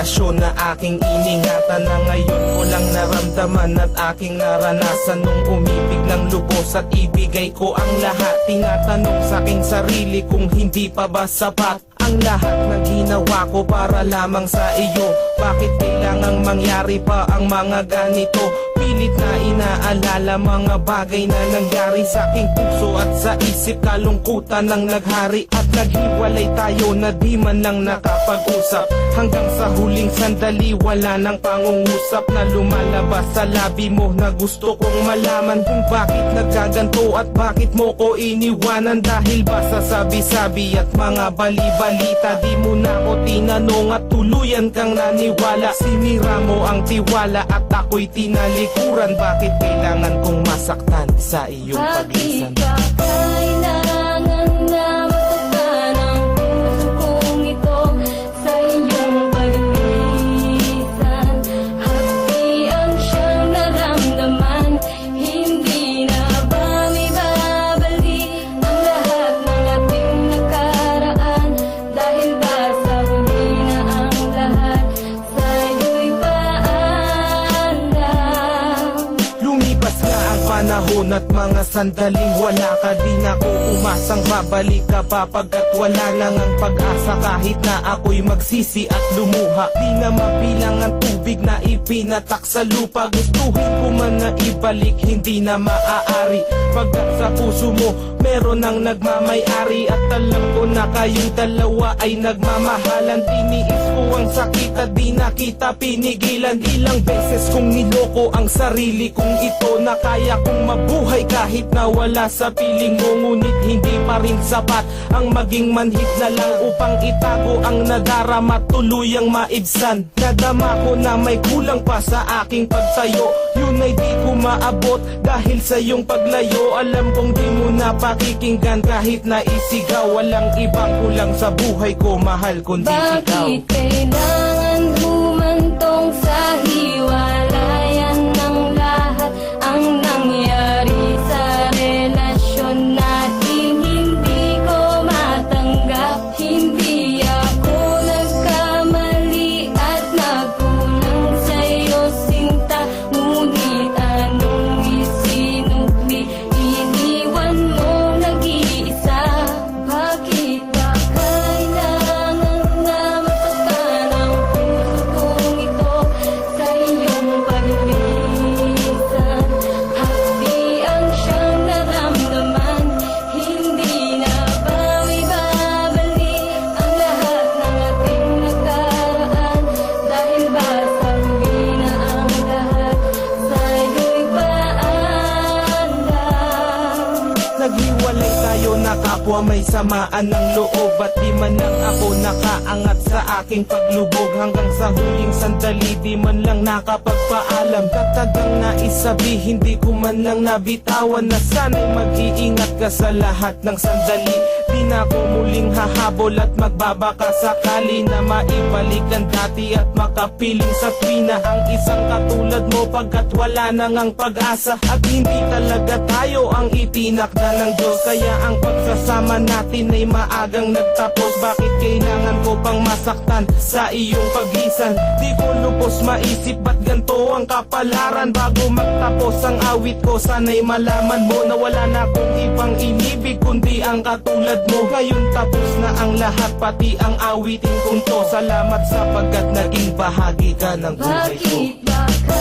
relasyon na aking iningatan, na ngayon ko lang naramdaman at aking naranasan. Nung umibig ng lubos at ibigay ko ang lahat, tinatanong sa aking sarili kung hindi pa ba sapat ang lahat ng ginawa ko para lamang sa iyo. Bakit kailangang mangyari pa ang mga ganito? Pilit na inaalala mga bagay na nangyari sa aking puso at sa isip. Kalungkutan ang naghari at naghiwalay tayo na di man lang nakapag-usap. Hanggang sa huling sandali wala nang pangungusap na lumalabas sa labi mo, na gusto kong malaman kung bakit nagkaganto at bakit mo ko iniwanan. Dahil ba sa sabi-sabi at mga bali-balita, di mo na ko tinanong at tuluyan kang naniwala. Sinira mo ang tiwala at ako'y tinalikuran. Bakit kailangan kong masaktan sa iyong paglisan? Bakit ba kailangan na masaktan ang puso kong ito sa iyong paglisan? Hati ang siyang naramdaman, hindi na ba may babalik ang lahat ng ating nakaraan? Dahil ba sa huli na ang lahat sa'yo'y paalam? Lumipas nga ang panahon at mga sandaling wala ka, di na ko umasang babalik ka pa, pagkat wala lang ang pag-asa. Kahit na ako'y magsisi at lumuha, di na mabilang ang tubig na ipinatak sa lupa. Gustuhin ko man na ibalik, hindi na maaari, pagkat sa puso mo meron ang nagmamay-ari. At alam ko na kayong dalawa ay nagmamahalan. Tiniis ko ang sakit at di na kita pinigilan. Ilang beses kong niloko ang sarili kong ito, na kaya kong mabuhay kahit na wala sa piling mo. Ngunit hindi pa rin sapat ang maging manhid na lang upang itago ang nadarama, tuluyang maibsan. Nadama ko na may kulang pa sa aking pagtayo, yun ay di ko maabot dahil sa iyong paglayo. Alam kong di mo na pakikinggan kahit na isigaw. Walang ibang kulang sa buhay ko, mahal, kundi ikaw. Bakit kailangan humantong sa hiwalayan ng lahat ang nangyari sa relasyon natin? Hindi ko matanggap, hindi ako nagkamali at nagkulang sa'yo sinta. Ngunit anong isinukli, iniwan mo nag-iisa. Bakit ba kailangan na masaktan ang puso kong ito sa iyong paglisan? Hati ang siyang naramdaman, hindi na ba may babalik ang lahat ng ating nakaraan? Dahil ba sa huli na ang lahat sa'yo'y paalam? Naghiwalay tayo na kapwa, may samaan ng loob, at di man lang ako nakaangat sa aking paglubog. Hanggang sa huling sandali di man lang nakapagpaalam. Katagang naisabi, hindi ko man lang nabitawan, na sana'y mag-iingat ka sa lahat ng sandali. Di na ako muling hahabol at magbabaka sakali na maibalik ang dati at makapiling sa tuwina ang isang katulad mo, pagkat wala nang ang pag-asa at hindi talaga tayo ang itinakda ng Diyos. Kaya ang pagsasama natin ay maagang nagtapos. Bakit kailangan ko pang masaktan sa iyong paglisan? Di ko lubos maisip ba't ganito ang kapalaran. Bago magtapos ang awit ko, sana'y malaman mo na wala na akong ibang inibig kundi ang katulad mo. Ngayon tapos na ang lahat, pati ang awitin kong to. Salamat sapagkat naging bahagi ka ng buhay ko. Bakit ba